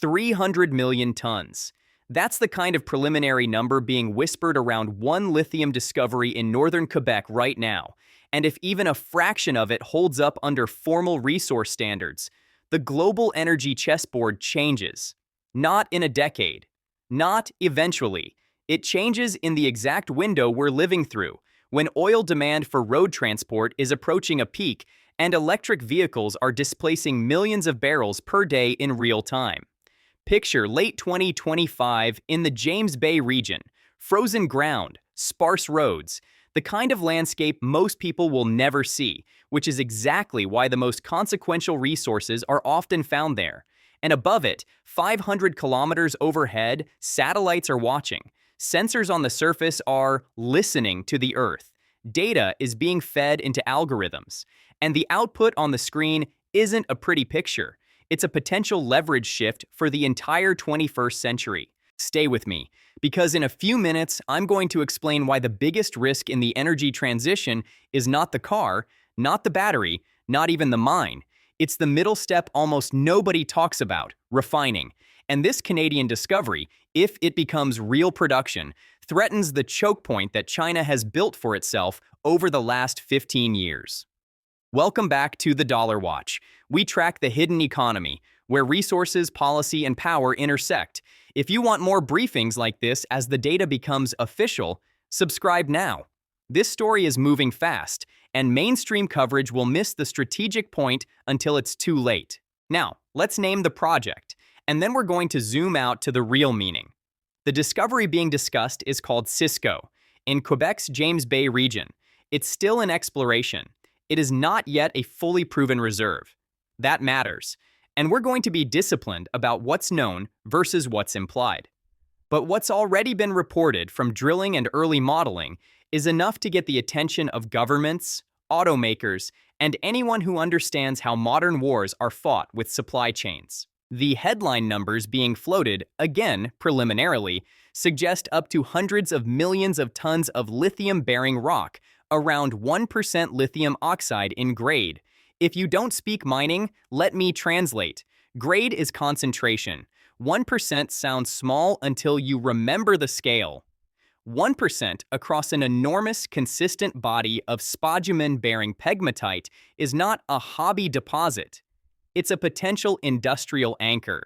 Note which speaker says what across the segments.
Speaker 1: 300 million tons. That's the kind of preliminary number being whispered around one lithium discovery in northern Quebec right now. And if even a fraction of it holds up under formal resource standards, the global energy chessboard changes. Not in a decade. Not eventually. It changes in the exact window we're living through, when oil demand for road transport is approaching a peak and electric vehicles are displacing millions of barrels per day in real time. Picture late 2025 in the James Bay region, frozen ground, sparse roads, the kind of landscape most people will never see, which is exactly why the most consequential resources are often found there. And above it, 500 kilometers overhead, satellites are watching. Sensors on the surface are listening to the Earth. Data is being fed into algorithms. And the output on the screen isn't a pretty picture. It's a potential leverage shift for the entire 21st century. Stay with me, because in a few minutes, I'm going to explain why the biggest risk in the energy transition is not the car, not the battery, not even the mine. It's the middle step almost nobody talks about, refining. And this Canadian discovery, if it becomes real production, threatens the choke point that China has built for itself over the last 15 years. Welcome back to the Dollar Watch. We track the hidden economy, where resources, policy, and power intersect. If you want more briefings like this as the data becomes official, subscribe now. This story is moving fast, and mainstream coverage will miss the strategic point until it's too late. Now, let's name the project, and then we're going to zoom out to the real meaning. The discovery being discussed is called Cisco, in Quebec's James Bay region. It's still in exploration. It is not yet a fully proven reserve. That matters, and we're going to be disciplined about what's known versus what's implied. But what's already been reported from drilling and early modeling is enough to get the attention of governments, automakers, and anyone who understands how modern wars are fought with supply chains. The headline numbers being floated, again preliminarily, suggest up to hundreds of millions of tons of lithium-bearing rock, around 1% lithium oxide in grade. If you don't speak mining, let me translate. Grade is concentration. 1% sounds small until you remember the scale. 1% across an enormous, consistent body of spodumene-bearing pegmatite is not a hobby deposit. It's a potential industrial anchor.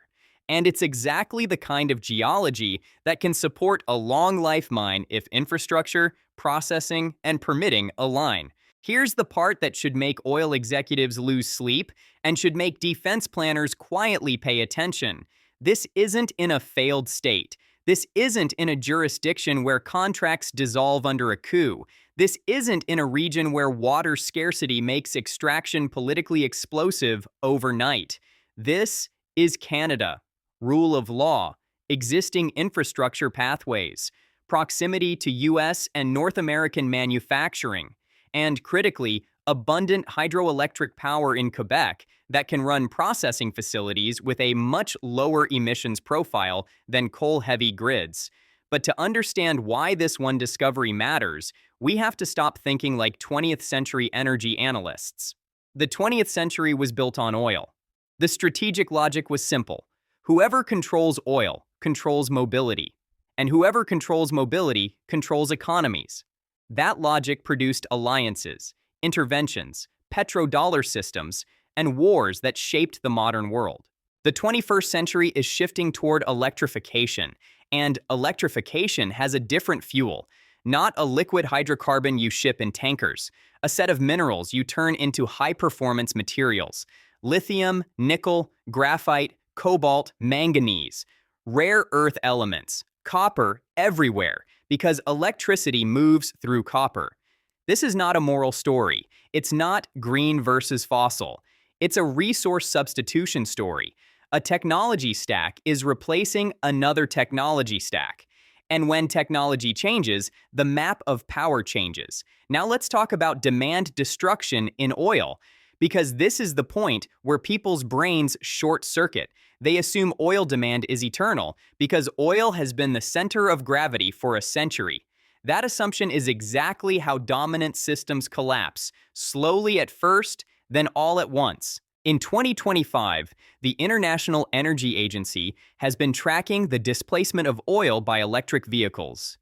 Speaker 1: And it's exactly the kind of geology that can support a long-life mine if infrastructure, processing, and permitting align. Here's the part that should make oil executives lose sleep and should make defense planners quietly pay attention. This isn't in a failed state. This isn't in a jurisdiction where contracts dissolve under a coup. This isn't in a region where water scarcity makes extraction politically explosive overnight. This is Canada. Rule of law, existing infrastructure pathways, proximity to US and North American manufacturing, and critically, abundant hydroelectric power in Quebec that can run processing facilities with a much lower emissions profile than coal-heavy grids. But to understand why this one discovery matters, we have to stop thinking like 20th century energy analysts. The 20th century was built on oil. The strategic logic was simple. Whoever controls oil controls mobility, and whoever controls mobility controls economies. That logic produced alliances, interventions, petrodollar systems, and wars that shaped the modern world. The 21st century is shifting toward electrification, and electrification has a different fuel, not a liquid hydrocarbon you ship in tankers, a set of minerals you turn into high-performance materials: lithium, nickel, graphite, cobalt, manganese, rare earth elements, copper everywhere, because electricity moves through copper. This is not a moral story. It's not green versus fossil. It's a resource substitution story. A technology stack is replacing another technology stack. And when technology changes, the map of power changes. Now let's talk about demand destruction in oil, because this is the point where people's brains short circuit. They assume oil demand is eternal because oil has been the center of gravity for a century. That assumption is exactly how dominant systems collapse, slowly at first, then all at once. In 2025, the International Energy Agency has been tracking the displacement of oil by electric vehicles.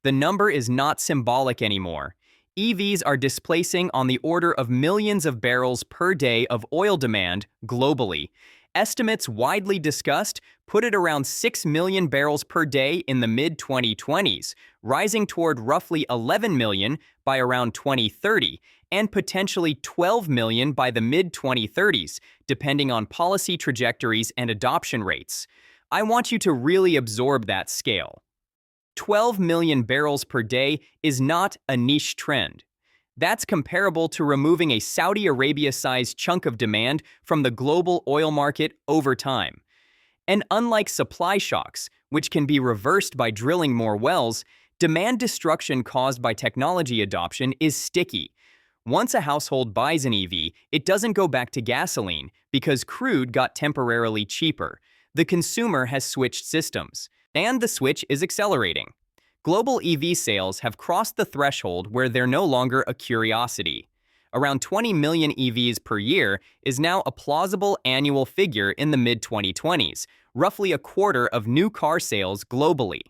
Speaker 1: The number is not symbolic anymore. EVs are displacing on the order of millions of barrels per day of oil demand globally. Estimates widely discussed put it around 6 million barrels per day in the mid-2020s, rising toward roughly 11 million by around 2030, and potentially 12 million by the mid-2030s, depending on policy trajectories and adoption rates. I want you to really absorb that scale. 12 million barrels per day is not a niche trend. That's comparable to removing a Saudi Arabia-sized chunk of demand from the global oil market over time. And unlike supply shocks, which can be reversed by drilling more wells, demand destruction caused by technology adoption is sticky. Once a household buys an EV, it doesn't go back to gasoline because crude got temporarily cheaper. The consumer has switched systems, and the switch is accelerating. Global EV sales have crossed the threshold where they're no longer a curiosity. Around 20 million EVs per year is now a plausible annual figure in the mid-2020s, roughly a quarter of new car sales globally.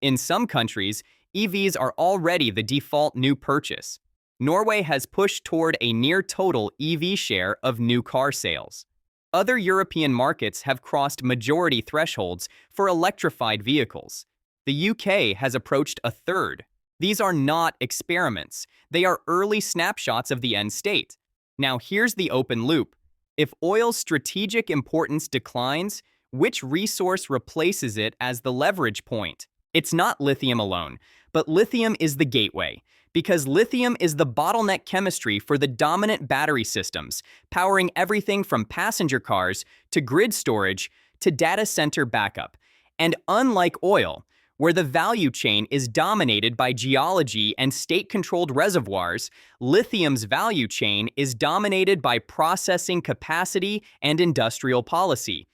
Speaker 1: In some countries, EVs are already the default new purchase. Norway has pushed toward a near-total EV share of new car sales. Other European markets have crossed majority thresholds for electrified vehicles. The UK has approached a third. These are not experiments. They are early snapshots of the end state. Now here's the open loop. If oil's strategic importance declines, which resource replaces it as the leverage point? It's not lithium alone, but lithium is the gateway, because lithium is the bottleneck chemistry for the dominant battery systems, powering everything from passenger cars to grid storage to data center backup. And unlike oil, where the value chain is dominated by geology and state-controlled reservoirs, lithium's value chain is dominated by processing capacity and industrial policy.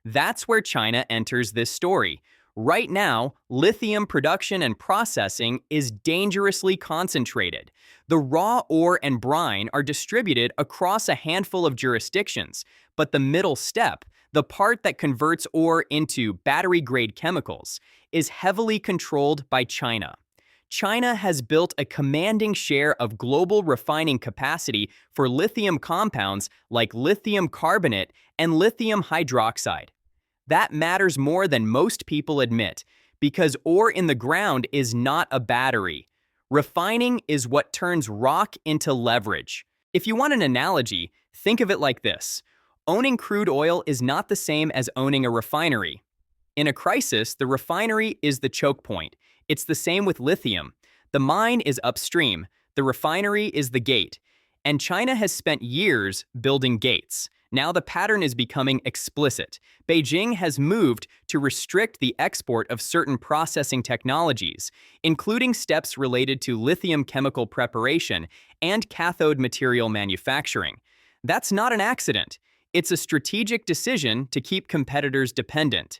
Speaker 1: That's where China enters this story. Right now, lithium production and processing is dangerously concentrated. The raw ore and brine are distributed across a handful of jurisdictions, but the middle step, the part that converts ore into battery-grade chemicals, is heavily controlled by China. China has built a commanding share of global refining capacity for lithium compounds like lithium carbonate and lithium hydroxide. That matters more than most people admit, because ore in the ground is not a battery. Refining is what turns rock into leverage. If you want an analogy, think of it like this. Owning crude oil is not the same as owning a refinery. In a crisis, the refinery is the choke point. It's the same with lithium. The mine is upstream. The refinery is the gate. And China has spent years building gates. Now the pattern is becoming explicit. Beijing has moved to restrict the export of certain processing technologies, including steps related to lithium chemical preparation and cathode material manufacturing. That's not an accident. It's a strategic decision to keep competitors dependent.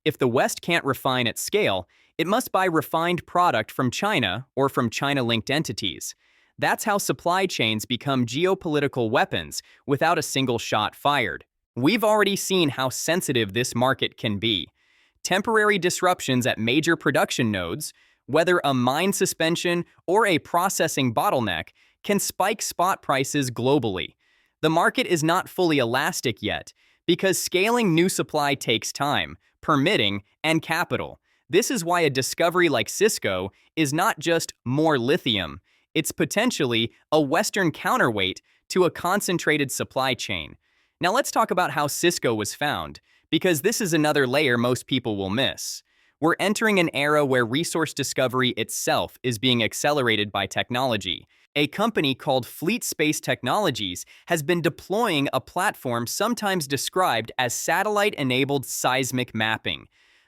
Speaker 1: If the West can't refine at scale, it must buy refined product from China or from China-linked entities. That's how supply chains become geopolitical weapons without a single shot fired. We've already seen how sensitive this market can be. Temporary disruptions at major production nodes, whether a mine suspension or a processing bottleneck, can spike spot prices globally. The market is not fully elastic yet, because scaling new supply takes time, permitting, and capital. This is why a discovery like Cisco is not just more lithium. It's potentially a Western counterweight to a concentrated supply chain. Now let's talk about how Cisco was found, because this is another layer most people will miss. We're entering an era where resource discovery itself is being accelerated by technology. A company called Fleet Space Technologies has been deploying a platform sometimes described as satellite-enabled seismic mapping.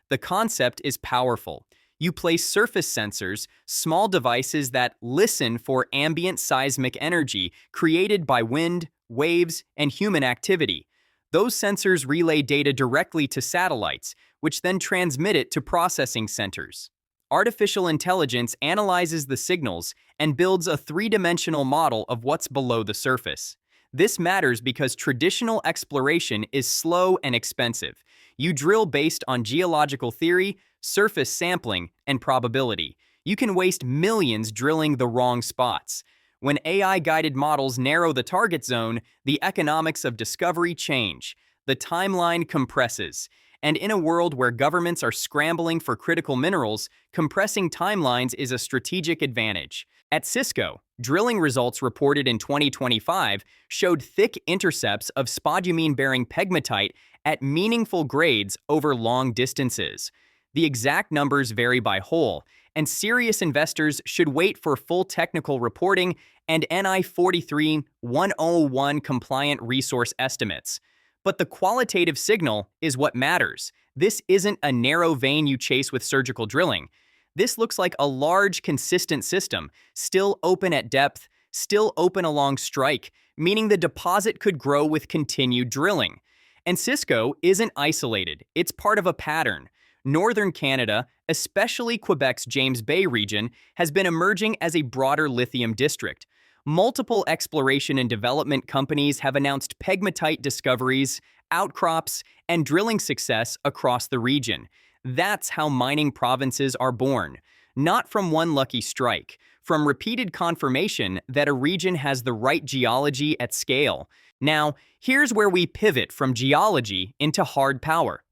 Speaker 1: The concept is powerful. You place surface sensors, small devices that listen for ambient seismic energy created by wind, waves, and human activity. Those sensors relay data directly to satellites, which then transmit it to processing centers. Artificial intelligence analyzes the signals and builds a three-dimensional model of what's below the surface. This matters because traditional exploration is slow and expensive. You drill based on geological theory, surface sampling, and probability. You can waste millions drilling the wrong spots. When AI-guided models narrow the target zone, the economics of discovery change. The timeline compresses. And in a world where governments are scrambling for critical minerals, compressing timelines is a strategic advantage. At Cisco, drilling results reported in 2025 showed thick intercepts of spodumene-bearing pegmatite at meaningful grades over long distances. The exact numbers vary by hole, and serious investors should wait for full technical reporting and NI 43-101 compliant resource estimates. But the qualitative signal is what matters. This isn't a narrow vein you chase with surgical drilling. This looks like a large, consistent system, still open at depth, still open along strike, meaning the deposit could grow with continued drilling. And Cisco isn't isolated, it's part of a pattern. Northern Canada, especially Quebec's James Bay region, has been emerging as a broader lithium district. Multiple exploration and development companies have announced pegmatite discoveries, outcrops, and drilling success across the region. That's how mining provinces are born. Not from one lucky strike, from repeated confirmation that a region has the right geology at scale. Now, here's where we pivot from geology into hard power.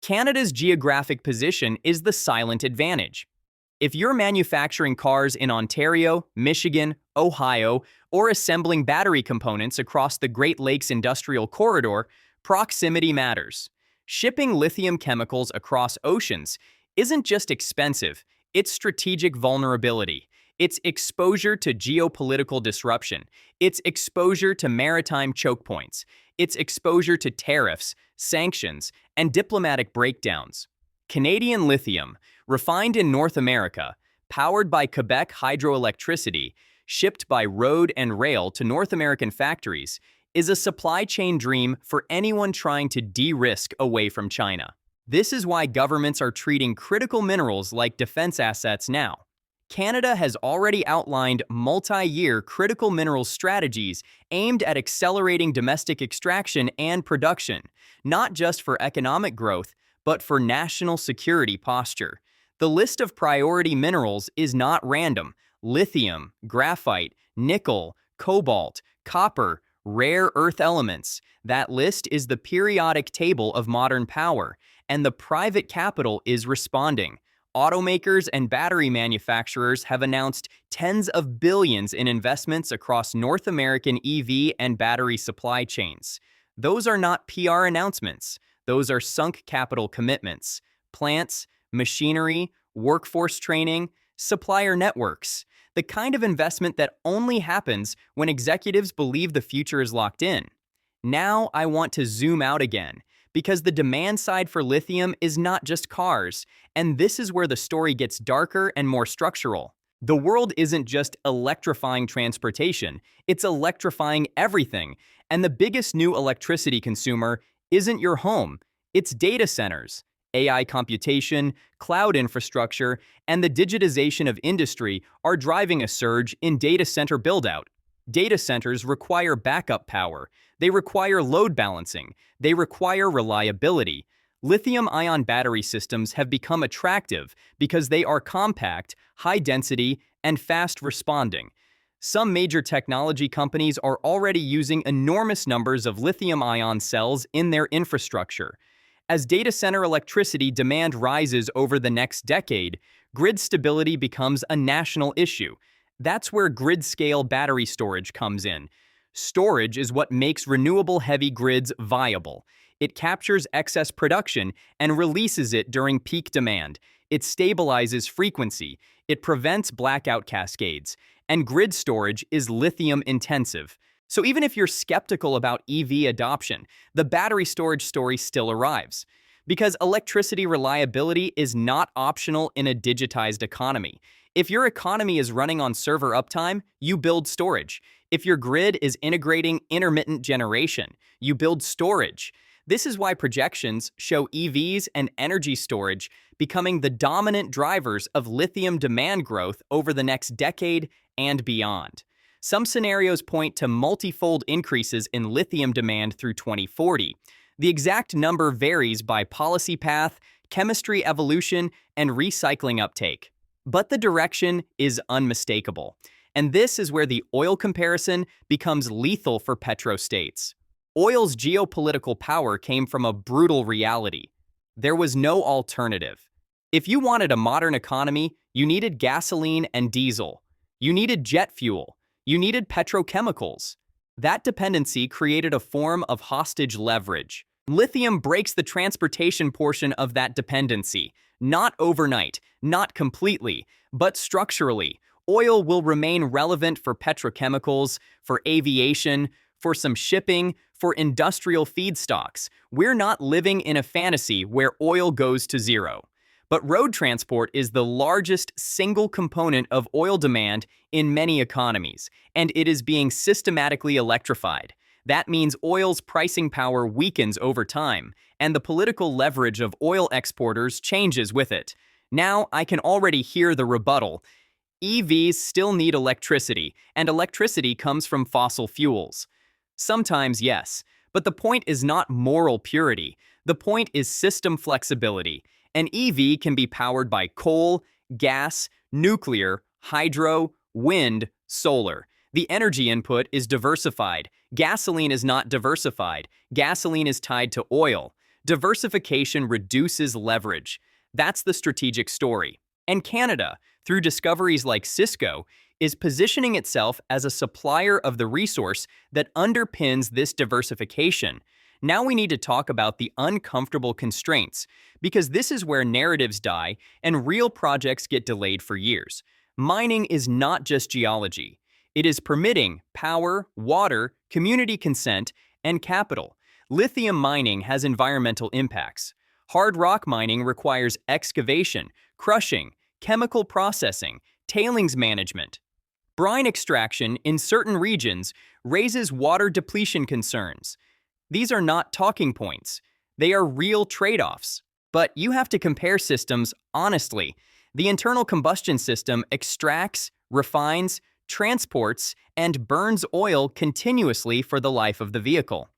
Speaker 1: Canada's geographic position is the silent advantage. If you're manufacturing cars in Ontario, Michigan, Ohio, or assembling battery components across the Great Lakes Industrial Corridor, proximity matters. Shipping lithium chemicals across oceans isn't just expensive, it's strategic vulnerability. It's exposure to geopolitical disruption. It's exposure to maritime choke points. It's exposure to tariffs, sanctions, and diplomatic breakdowns. Canadian lithium, refined in North America, powered by Quebec hydroelectricity, shipped by road and rail to North American factories, is a supply chain dream for anyone trying to de-risk away from China. This is why governments are treating critical minerals like defense assets now. Canada has already outlined multi-year critical minerals strategies aimed at accelerating domestic extraction and production, not just for economic growth, but for national security posture. The list of priority minerals is not random. Lithium, graphite, nickel, cobalt, copper, rare earth elements. That list is the periodic table of modern power, and the private capital is responding. Automakers and battery manufacturers have announced tens of billions in investments across North American EV and battery supply chains. Those are not PR announcements. Those are sunk capital commitments. Plants, machinery, workforce training, supplier networks. The kind of investment that only happens when executives believe the future is locked in. Now I want to zoom out again, because the demand side for lithium is not just cars, and this is where the story gets darker and more structural. The world isn't just electrifying transportation, it's electrifying everything, and the biggest new electricity consumer isn't your home, it's data centers. AI computation, cloud infrastructure, and the digitization of industry are driving a surge in data center buildout. Data centers require backup power. They require load balancing. They require reliability. Lithium-ion battery systems have become attractive because they are compact, high density, and fast responding. Some major technology companies are already using enormous numbers of lithium-ion cells in their infrastructure. As data center electricity demand rises over the next decade, grid stability becomes a national issue. That's where grid-scale battery storage comes in. Storage is what makes renewable heavy grids viable. It captures excess production and releases it during peak demand. It stabilizes frequency. It prevents blackout cascades. And grid storage is lithium-intensive. So even if you're skeptical about EV adoption, the battery storage story still arrives. Because electricity reliability is not optional in a digitized economy. If your economy is running on server uptime, you build storage. If your grid is integrating intermittent generation, you build storage. This is why projections show EVs and energy storage becoming the dominant drivers of lithium demand growth over the next decade and beyond. Some scenarios point to multifold increases in lithium demand through 2040. The exact number varies by policy path, chemistry evolution, and recycling uptake. But the direction is unmistakable. And this is where the oil comparison becomes lethal for petrostates. Oil's geopolitical power came from a brutal reality. There was no alternative. If you wanted a modern economy, you needed gasoline and diesel. You needed jet fuel. You needed petrochemicals. That dependency created a form of hostage leverage. Lithium breaks the transportation portion of that dependency. Not overnight, not completely, but structurally. Oil will remain relevant for petrochemicals, for aviation, for some shipping, for industrial feedstocks. We're not living in a fantasy where oil goes to zero. But road transport is the largest single component of oil demand in many economies, and it is being systematically electrified. That means oil's pricing power weakens over time, and the political leverage of oil exporters changes with it. Now, I can already hear the rebuttal. EVs still need electricity, and electricity comes from fossil fuels. Sometimes, yes, but the point is not moral purity. The point is system flexibility. An EV can be powered by coal, gas, nuclear, hydro, wind, solar. The energy input is diversified. Gasoline is not diversified. Gasoline is tied to oil. Diversification reduces leverage. That's the strategic story. And Canada, through discoveries like Cisco, is positioning itself as a supplier of the resource that underpins this diversification. Now we need to talk about the uncomfortable constraints, because this is where narratives die and real projects get delayed for years. Mining is not just geology. It is permitting, power, water, community consent, and capital. Lithium mining has environmental impacts. Hard rock mining requires excavation, crushing, chemical processing, tailings management. Brine extraction in certain regions raises water depletion concerns. These are not talking points. They are real trade-offs. But you have to compare systems honestly. The internal combustion system extracts, refines, transports, and burns oil continuously for the life of the vehicle.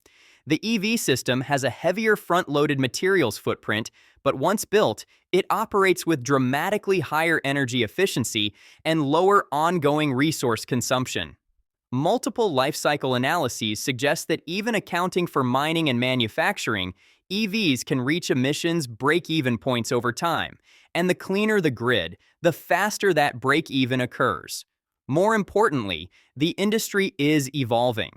Speaker 1: The EV system has a heavier front-loaded materials footprint, but once built, it operates with dramatically higher energy efficiency and lower ongoing resource consumption. Multiple life cycle analyses suggest that even accounting for mining and manufacturing, EVs can reach emissions break-even points over time, and the cleaner the grid, the faster that break-even occurs. More importantly, the industry is evolving.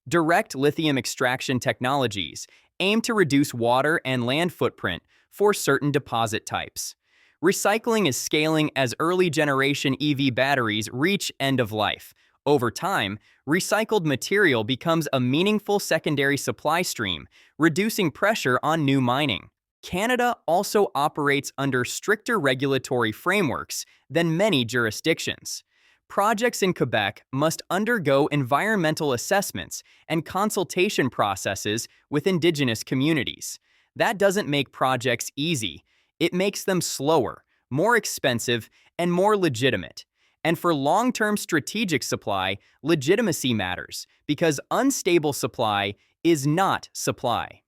Speaker 1: Direct lithium extraction technologies aim to reduce water and land footprint for certain deposit types. Recycling is scaling as early-generation EV batteries reach end of life. Over time, recycled material becomes a meaningful secondary supply stream, reducing pressure on new mining. Canada also operates under stricter regulatory frameworks than many jurisdictions. Projects in Quebec must undergo environmental assessments and consultation processes with Indigenous communities. That doesn't make projects easy. It makes them slower, more expensive, and more legitimate. And for long-term strategic supply, legitimacy matters, because unstable supply is not supply.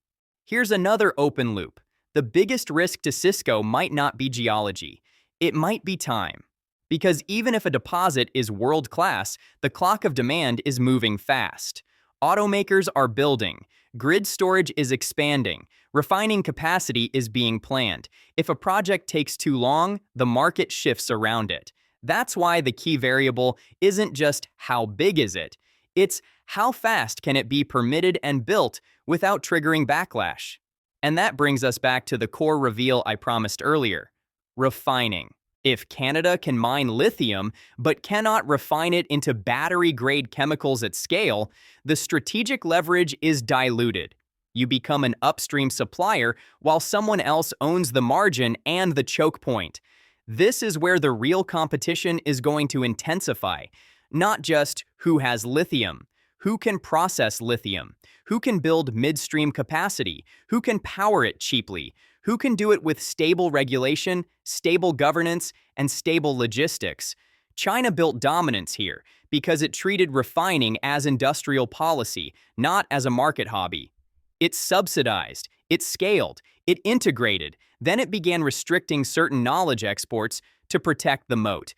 Speaker 1: Here's another open loop. The biggest risk to Cisco might not be geology. It might be time. Because even if a deposit is world-class, the clock of demand is moving fast. Automakers are building. Grid storage is expanding. Refining capacity is being planned. If a project takes too long, the market shifts around it. That's why the key variable isn't just how big is it, it's how fast can it be permitted and built without triggering backlash. And that brings us back to the core reveal I promised earlier: refining. If Canada can mine lithium but cannot refine it into battery-grade chemicals at scale, the strategic leverage is diluted. You become an upstream supplier while someone else owns the margin and the choke point. This is where the real competition is going to intensify. Not just who has lithium, who can process lithium, who can build midstream capacity, who can power it cheaply, who can do it with stable regulation, stable governance, and stable logistics. China built dominance here because it treated refining as industrial policy, not as a market hobby. It subsidized, it scaled, it integrated, then it began restricting certain knowledge exports to protect the moat.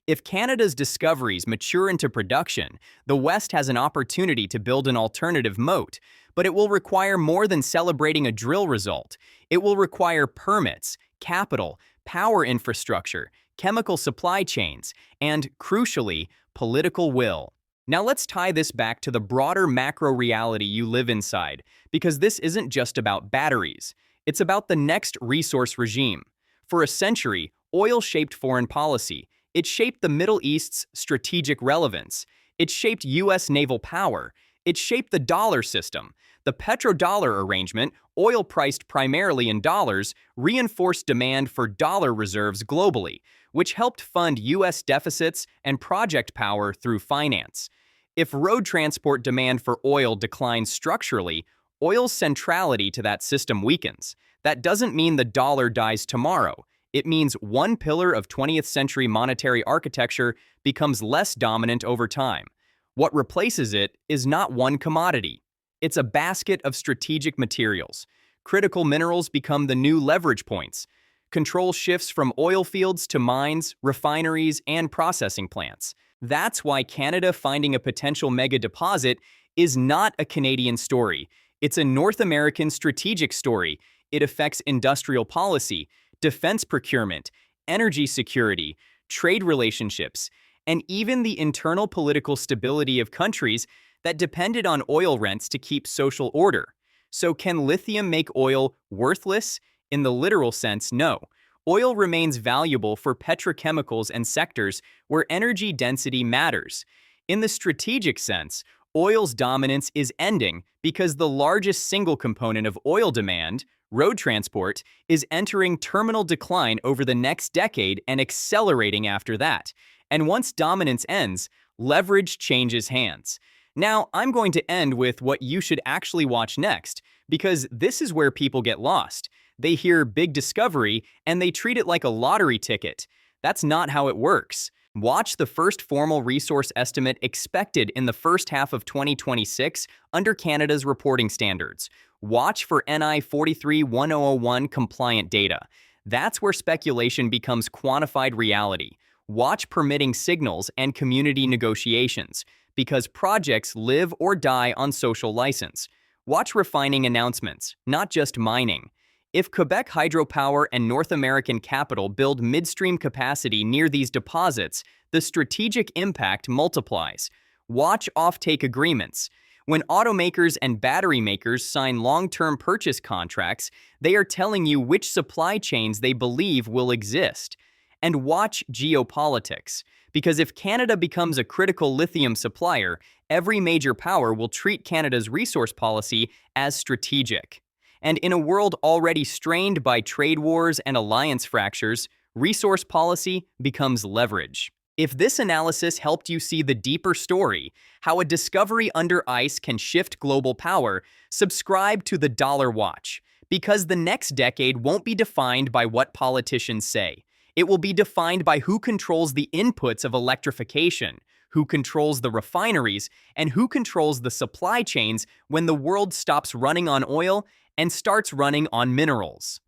Speaker 1: If Canada's discoveries mature into production, the West has an opportunity to build an alternative moat, but it will require more than celebrating a drill result. It will require permits, capital, power infrastructure, chemical supply chains, and, crucially, political will. Now let's tie this back to the broader macro reality you live inside, because this isn't just about batteries. It's about the next resource regime. For a century, oil shaped foreign policy. It shaped the Middle East's strategic relevance. It shaped U.S. naval power. It shaped the dollar system. The petrodollar arrangement, oil priced primarily in dollars, reinforced demand for dollar reserves globally, which helped fund U.S. deficits and project power through finance. If road transport demand for oil declines structurally, oil's centrality to that system weakens. That doesn't mean the dollar dies tomorrow. It means one pillar of 20th century monetary architecture becomes less dominant over time. What replaces it is not one commodity. It's a basket of strategic materials. Critical minerals become the new leverage points. Control shifts from oil fields to mines, refineries, and processing plants. That's why Canada finding a potential mega deposit is not a Canadian story. It's a North American strategic story. It affects industrial policy, defense procurement, energy security, trade relationships, and even the internal political stability of countries that depended on oil rents to keep social order. So can lithium make oil worthless? In the literal sense, no. Oil remains valuable for petrochemicals and sectors where energy density matters. In the strategic sense, oil's dominance is ending because the largest single component of oil demand, road transport, is entering terminal decline over the next decade and accelerating after that. And once dominance ends, leverage changes hands. Now, I'm going to end with what you should actually watch next, because this is where people get lost. They hear big discovery and they treat it like a lottery ticket. That's not how it works. Watch the first formal resource estimate expected in the first half of 2026 under Canada's reporting standards. Watch for NI 43-1001 compliant data. That's where speculation becomes quantified reality. Watch permitting signals and community negotiations, because projects live or die on social license. Watch refining announcements, not just mining. If Quebec hydropower and North American capital build midstream capacity near these deposits, the strategic impact multiplies. Watch offtake agreements. When automakers and battery makers sign long-term purchase contracts, they are telling you which supply chains they believe will exist. And watch geopolitics, because if Canada becomes a critical lithium supplier, every major power will treat Canada's resource policy as strategic. And in a world already strained by trade wars and alliance fractures, resource policy becomes leverage. If this analysis helped you see the deeper story, how a discovery under ice can shift global power, subscribe to the Dollar Watch, because the next decade won't be defined by what politicians say. It will be defined by who controls the inputs of electrification, who controls the refineries, and who controls the supply chains when the world stops running on oil and starts running on minerals.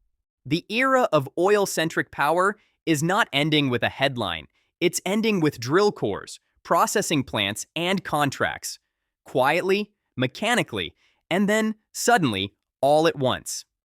Speaker 1: The era of oil-centric power is not ending with a headline. It's ending with drill cores, processing plants, and contracts. Quietly, mechanically, and then, suddenly, all at once.